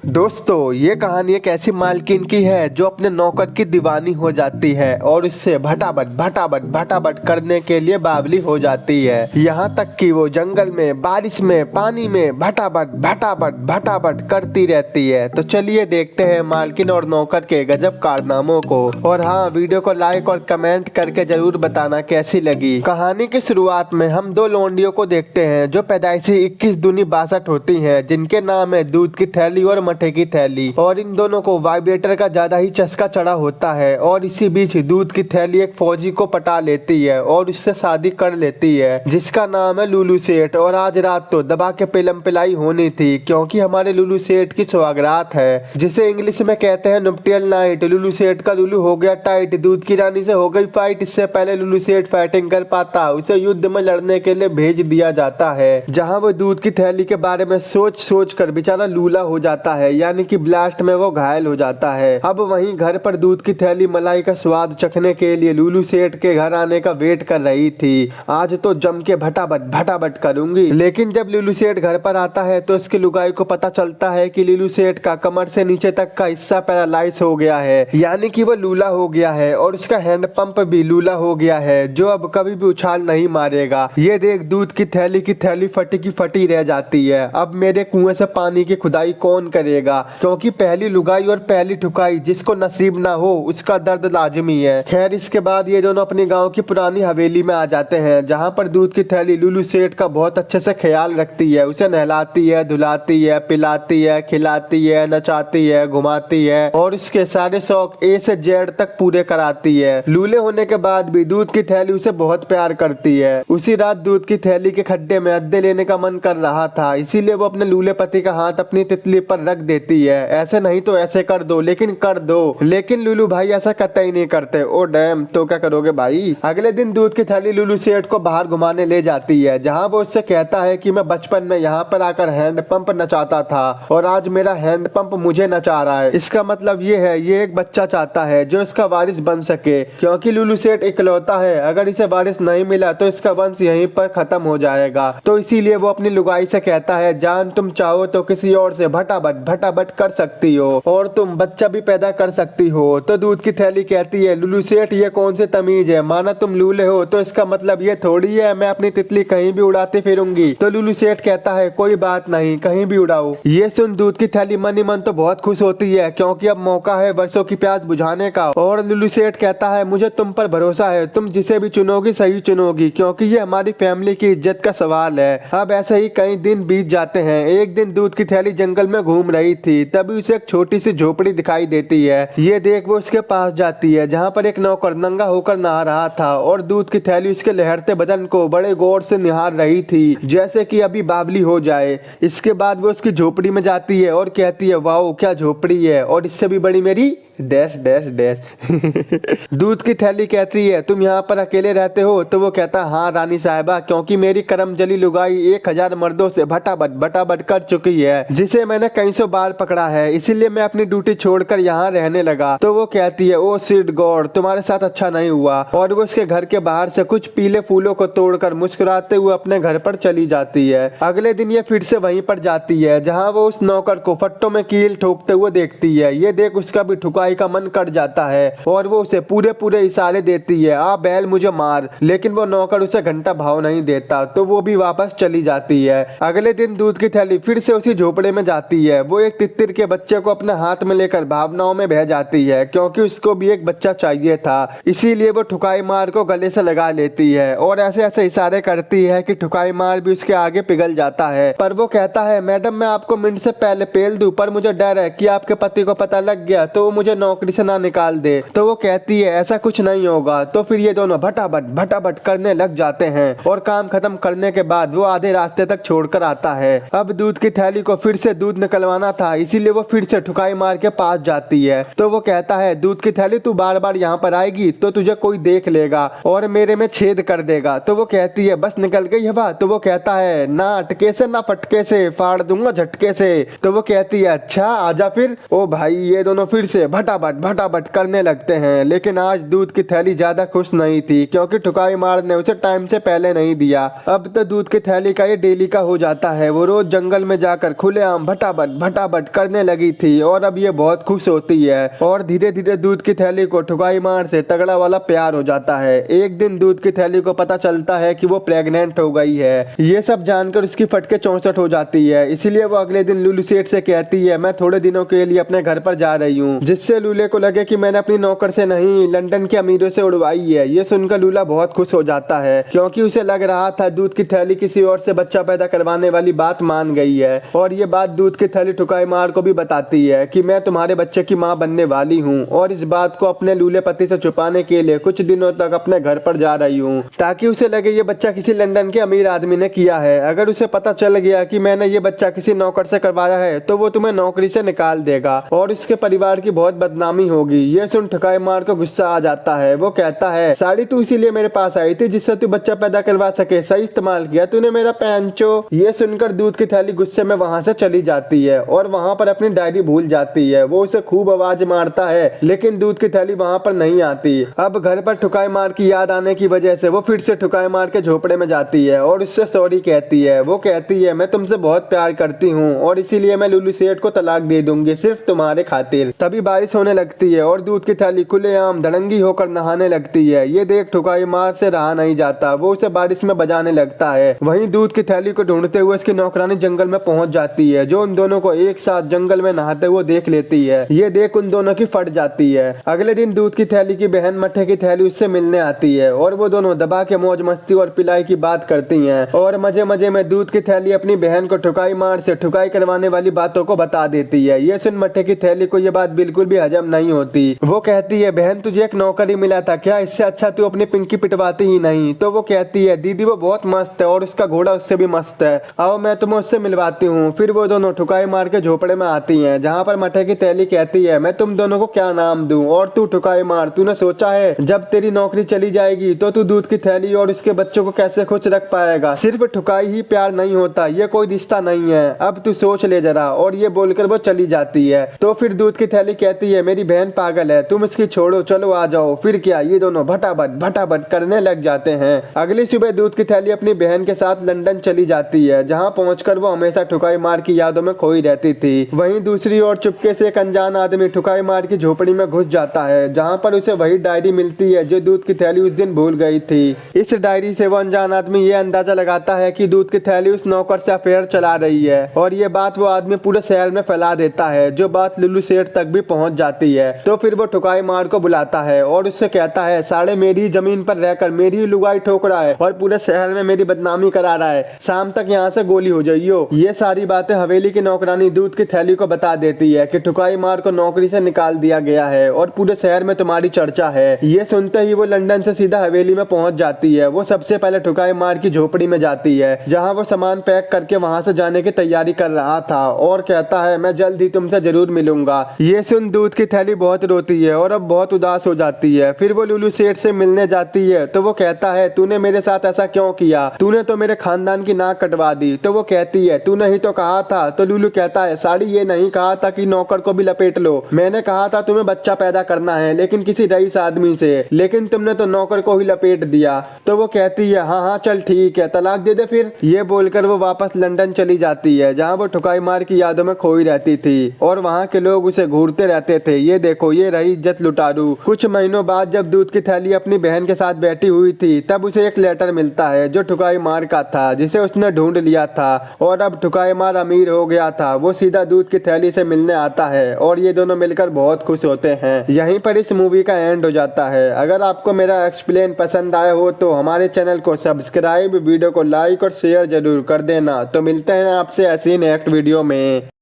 दोस्तों, ये कहानी एक ऐसी मालकिन की है जो अपने नौकर की दीवानी हो जाती है और उससे भटाभट भटाभट भटाभट करने के लिए बावली हो जाती है। यहाँ तक कि वो जंगल में, बारिश में, पानी में भटाभट भटाभट भटाभट करती रहती है। तो चलिए देखते हैं मालकिन और नौकर के गजब कारनामों को। और हाँ, वीडियो को लाइक और कमेंट करके जरूर बताना कैसी लगी। कहानी की शुरुआत में हम दो लौंडियों को देखते हैं जो पैदाइशी 21 दूनी 62 होती हैं, जिनके नाम है दूध की थैली और मठे की थैली। और इन दोनों को वाइब्रेटर का ज्यादा ही चस्का चढ़ा होता है। और इसी बीच दूध की थैली एक फौजी को पटा लेती है और उससे शादी कर लेती है, जिसका नाम है लुलू सेठ। और आज रात तो दबा के पिलम पिलाई होनी थी, क्योंकि हमारे लुलू सेठ की सुहागरात है, जिसे इंग्लिश में कहते हैं नुप्टियल नाइट। लुलू सेठ का लुलू हो गया टाइट, दूध की रानी से हो गई फाइट। इससे पहले लुलू सेठ फाइटिंग कर पाता, उसे युद्ध में लड़ने के लिए भेज दिया जाता है, जहाँ वो दूध की थैली के बारे में सोच सोच कर बेचारा लूला हो जाता है, यानी कि ब्लास्ट में वो घायल हो जाता है। अब वहीं घर पर दूध की थैली मलाई का स्वाद चखने के लिए लुलू सेठ के घर आने का वेट कर रही थी। आज तो जम के भटाभट भटाभट करूंगी। लेकिन जब लुलू सेठ घर पर आता है तो उसकी लुगाई को पता चलता है कि लुलू सेठ का कमर से नीचे तक का हिस्सा पैरालाइज हो गया है, यानी कि वो लूला हो गया है। और उसका हैंड पंप भी लूला हो गया है, जो अब कभी भी उछाल नहीं मारेगा। ये देख दूध की थैली फटी की फटी रह जाती है। अब मेरे कुएं से पानी की खुदाई कौन करेगा, क्योंकि पहली लुगाई और पहली ठुकाई जिसको नसीब ना हो उसका दर्द लाजमी है। खैर, इसके बाद ये दोनों अपनी गांव की पुरानी हवेली में आ जाते हैं, जहां पर दूध की थैली लुलू सेठ का बहुत अच्छे से ख्याल रखती है। उसे नहलाती है, धुलाती है, पिलाती है, खिलाती है, नचाती है, घुमाती है और उसके सारे शौक ए से जेड तक पूरे कराती है। लूले होने के बाद भी दूध की थैली उसे बहुत प्यार करती है। उसी रात दूध की थैली के खड्डे में अद्दे लेने का मन कर रहा था, इसीलिए वो अपने लूले पति का हाथ अपनी तितली पर रख देती है। ऐसे नहीं तो ऐसे कर दो, लेकिन कर दो। लेकिन लुलू भाई ऐसा कतई नहीं करते। ओ डैम, तो क्या करोगे भाई। अगले दिन दूध की थैली लुलू सेठ को बाहर घुमाने ले जाती है, जहाँ वो उससे कहता है कि मैं बचपन में यहाँ पर आकर हैंड पंप नचाता था और आज मेरा हैंड पंप मुझे नचा रहा है। इसका मतलब ये है, ये एक बच्चा चाहता है जो इसका वारिस बन सके, क्योंकि लुलू सेठ इकलौता है। अगर इसे वारिस नहीं मिला तो इसका वंश यहीं पर खत्म हो जाएगा। तो इसीलिए वो अपनी लुगाई से कहता है, जान तुम चाहो तो किसी और से भटाभट भटाभट कर सकती हो और तुम बच्चा भी पैदा कर सकती हो। तो दूध की थैली कहती है, लुलू सेठ ये कौन सी तमीज है, माना तुम लूले हो तो इसका मतलब ये थोड़ी है मैं अपनी तितली कहीं भी उड़ाती फिरूंगी। तो लुलू सेठ कहता है, कोई बात नहीं, कहीं भी उड़ाओ। ये सुन दूध की थैली मन ही मन तो बहुत खुश होती है, क्योंकि अब मौका है वर्षों की प्यास बुझाने का। और लुलू सेठ कहता है, मुझे तुम पर भरोसा है, तुम जिसे भी चुनोगी सही चुनोगी, क्योंकि ये हमारी फैमिली की इज्जत का सवाल है। अब ऐसे ही कई दिन बीत जाते हैं। एक दिन दूध की थैली जंगल में घूम रही थी, तभी उसे एक छोटी सी झोपड़ी दिखाई देती है। ये देख वो उसके पास जाती है, जहाँ पर एक नौकर नंगा होकर नहा रहा था और दूध की थैली उसके लहरते बदन को बड़े गौर से निहार रही थी, जैसे कि अभी बावली हो जाए। इसके बाद वो उसकी झोपड़ी में जाती है और कहती है, वाओ क्या झोपड़ी है, और इससे भी बड़ी मेरी डैश डैश डैश। दूध की थैली कहती है, तुम यहाँ पर अकेले रहते हो। तो वो कहता, हाँ रानी साहिबा, क्योंकि मेरी करमजली लुगाई 1000 मर्दों से भटाभट भटाभट कर चुकी है, जिसे मैंने कई सौ बार पकड़ा है, इसीलिए मैं अपनी ड्यूटी छोड़कर यहाँ रहने लगा। तो वो कहती है, ओ सिड गॉड, तुम्हारे साथ अच्छा नहीं हुआ। और वो उसके घर के बाहर से कुछ पीले फूलों को तोड़कर मुस्कुराते हुए अपने घर पर चली जाती है। अगले दिन ये फिर से वहीं पर जाती है, जहाँ वो उस नौकर को फट्टों में कील ठोकते हुए देखती है। ये देख उसका भी ठुका का मन कर जाता है और वो उसे पूरे पूरे इशारे देती है, आ बैल मुझे मार। लेकिन वो नौकर उसे घंटा भाव नहीं देता, तो वो भी वापस चली जाती है। अगले दिन दूध की थैली फिर से उसी झोपड़े में जाती है। वो एक तित्तिर के बच्चे को अपने हाथ में लेकर भावनाओं में बह जाती है, क्योंकि उसको भी एक बच्चा चाहिए था। इसीलिए वो ठुकाई मार को गले से लगा लेती है और ऐसे ऐसे इशारे करती है कि ठुकाई मार भी उसके आगे पिघल जाता है। पर वो कहता है, मैडम मैं आपको मिनट से पहले पेल दूं, पर मुझे डर है कि आपके पति को पता लग गया तो वो मुझे नौकरी से ना निकाल दे। तो वो कहती है, ऐसा कुछ नहीं होगा। तो फिर ये दोनों भटाभट भटाभट करने लग जाते हैं और काम खत्म करने के बाद वो आधे रास्ते तक छोड़कर आता है। अब दूध की थैली को फिर से दूध निकलवाना था, इसीलिए वो फिर से ठुकाई मार के पास जाती है। तो वो कहता है, दूध की थैली तू बार बार यहाँ पर आएगी तो तुझे कोई देख लेगा और मेरे में छेद कर देगा। तो वो कहती है, बस निकल गई हवा। तो वो कहता है, ना अटके से ना फटके से, फाड़ दूंगा झटके से। तो वो कहती है, अच्छा आजा फिर। ओ भाई, ये दोनों फिर से भटाभट भटाभट करने लगते हैं। लेकिन आज दूध की थैली ज्यादा खुश नहीं थी, क्योंकि ठुकाई मार ने उसे टाइम से पहले नहीं दिया। अब तो दूध की थैली का ये डेली का हो जाता है। वो रोज जंगल में जाकर खुलेआम भटाभट भटाभट करने लगी थी और अब ये बहुत खुश होती है और धीरे धीरे दूध की थैली को ठुकाई मार से तगड़ा वाला प्यार हो जाता है। एक दिन दूध की थैली को पता चलता है कि वो प्रेग्नेंट हो गई है। ये सब जानकर उसकी फटके 64 हो जाती है। इसीलिए वो अगले दिन लुलू सेठ से कहती है, मैं थोड़े दिनों के लिए अपने घर पर जा रही हूँ, जिससे लूले को लगे कि मैंने अपनी नौकर से नहीं लंदन के अमीरों से उड़वाई है। ये सुनकर लूला बहुत खुश हो जाता है, क्योंकि उसे लग रहा था दूध की थैली किसी और से बच्चा पैदा करवाने वाली बात मान गई है। और ये बात दूध की थैली ठुकाई मार को भी बताती है कि मैं तुम्हारे बच्चे की माँ बनने वाली हूँ, और इस बात को अपने लूले पति से छुपाने के लिए कुछ दिनों तक अपने घर पर जा रही हूँ, ताकि उसे लगे ये बच्चा किसी लंदन के अमीर आदमी ने किया है। अगर उसे पता चल गया कि मैंने ये बच्चा किसी नौकर से करवाया है तो वो तुम्हें नौकरी से निकाल देगा और इसके परिवार की बहुत बदनामी होगी। ये सुन ठुकाई मार को गुस्सा आ जाता है। वो कहता है, साड़ी तू इसीलिए मेरे पास आई थी जिससे तू बच्चा पैदा करवा सके, सही इस्तेमाल किया तूने मेरा पैंचो। ये सुनकर दूध की थैली गुस्से में वहां से चली जाती है और वहां पर अपनी डायरी भूल जाती है। वो उसे खूब आवाज मारता है, लेकिन दूध की थैली वहां पर नहीं आती। अब घर पर ठुकाई मार की याद आने की वजह से वो फिर से ठुकाई मार के झोपड़े में जाती है और उससे सॉरी कहती है। वो कहती है, मैं तुमसे बहुत प्यार करती हूँ और इसीलिए मैं लुलू सेठ को तलाक दे दूंगी सिर्फ तुम्हारे खातिर। तभी बारिश होने लगती है और दूध की थैली खुलेआम धड़ंगी होकर नहाने लगती है। ये देख ठुकाई मार से रहा नहीं जाता, वो उसे बारिश में बजाने लगता है। वहीं दूध की थैली को ढूंढते हुए उसकी नौकरानी जंगल में पहुंच जाती है, जो उन दोनों को एक साथ जंगल में नहाते हुए देख लेती है। ये देख उन दोनों की फट जाती है। अगले दिन दूध की थैली की बहन मट्ठे की थैली उससे मिलने आती है और वो दोनों दबा के मौज मस्ती और पिलाई की बात करती हैं और मजे मजे में दूध की थैली अपनी बहन को ठुकाई मार से ठुकाई करवाने वाली बातों को बता देती है। ये सुन मट्ठे की थैली को ये बात बिल्कुल भी हजम नहीं होती। वो कहती है, बहन तुझे एक नौकर ही मिला था क्या, इससे अच्छा तू अपनी पिंकी पिटवाती ही नहीं। तो वो कहती है, दीदी वो बहुत मस्त है और उसका घोड़ा उससे भी मस्त है, आओ मैं तुम्हें उससे मिलवाती हूँ। फिर वो दोनों ठुकाई मार के झोपड़े में आती हैं, जहाँ पर मट्ठे की थैली कहती है, मैं तुम दोनों को क्या नाम दूं और तू ठुकाई मार, तूने सोचा है जब तेरी नौकरी चली जाएगी तो तू दूध की थैली और उसके बच्चों को कैसे खुश रख पाएगा। सिर्फ ठुकाई ही प्यार नहीं होता, ये कोई रिश्ता नहीं है, अब तू सोच ले जरा। और ये बोलकर वो चली जाती है। तो फिर दूध की थैली कहती है, मेरी बहन पागल है, तुम इसकी छोड़ो, चलो आ जाओ। फिर क्या, ये दोनों भटाभट भटाभट करने लग जाते हैं। अगली सुबह दूध की थैली अपनी बहन के साथ लंदन चली जाती है, जहाँ पहुंचकर वो हमेशा ठुकाई मार की यादों में खोई रहती थी। वहीं दूसरी ओर चुपके से एक अनजान आदमी ठुकाई मार की झोपड़ी में घुस जाता है, जहाँ पर उसे वही डायरी मिलती है जो दूध की थैली उस दिन भूल गई थी। इस डायरी से वो अनजान आदमी ये अंदाजा लगाता है कि दूध की थैली उस नौकर से अफेयर चला रही है और ये बात वो आदमी पूरे शहर में फैला देता है, जो बात लुलू सेठ तक भी पहुंच जाती है। तो फिर वो ठुकाई मार को बुलाता है और उससे कहता है, साले मेरी जमीन पर रहकर मेरी लुगाई ठोक रहा है और पूरे शहर में मेरी बदनामी करा रहा है, शाम तक यहाँ से गोली हो जाइयो। ये सारी बातें हवेली की नौकरानी दूध की थैली को बता देती है कि ठुकाई मार को नौकरी से निकाल दिया गया है और पूरे शहर में तुम्हारी चर्चा है। ये सुनते ही वो लंदन से सीधा हवेली में पहुंच जाती है। वो सबसे पहले ठुकाई मार की झोपड़ी में जाती है, जहाँ वो सामान पैक करके वहाँ से जाने की तैयारी कर रहा था और कहता है, मैं जल्द ही तुमसे जरूर मिलूंगा। ये सुन दूध की थैली बहुत रोती है और अब बहुत उदास हो जाती है। फिर वो लुलू सेठ से मिलने जाती है तो वो कहता है, तूने मेरे साथ ऐसा क्यों किया, तूने तो मेरे खानदान की नाक कटवा दी। तो वो कहती है, तूने ही तो कहा था। तो लुलू कहता है, साड़ी ये नहीं कहा था कि नौकर को भी लपेट लो, मैंने कहा था तुम्हें बच्चा पैदा करना है लेकिन किसी रईस आदमी से, लेकिन तुमने तो नौकर को ही लपेट दिया। तो वो कहती है, हाँ हाँ चल ठीक है, तलाक दे दे फिर। ये बोलकर वो वापस लंदन चली जाती है, जहाँ वो ठुकाई मार की यादों में खोई रहती थी और वहाँ के लोग उसे घूरते रहते थे, ये देखो ये रही इज्जत लुटारू। कुछ महीनों बाद जब दूध की थैली अपनी बहन के साथ बैठी हुई थी, तब उसे एक लेटर मिलता है जो ठुकाई मार का था, जिसे उसने ढूंढ लिया था और अब ठुकाई मार अमीर हो गया था। वो सीधा दूध की थैली से मिलने आता है और ये दोनों मिलकर बहुत खुश होते हैं। यहीं पर इस मूवी का एंड हो जाता है। अगर आपको मेरा एक्सप्लेन पसंद आया हो तो हमारे चैनल को सब्सक्राइब, वीडियो को लाइक और शेयर जरूर कर देना। तो मिलते हैं आपसे ऐसी नेक्स्ट वीडियो में।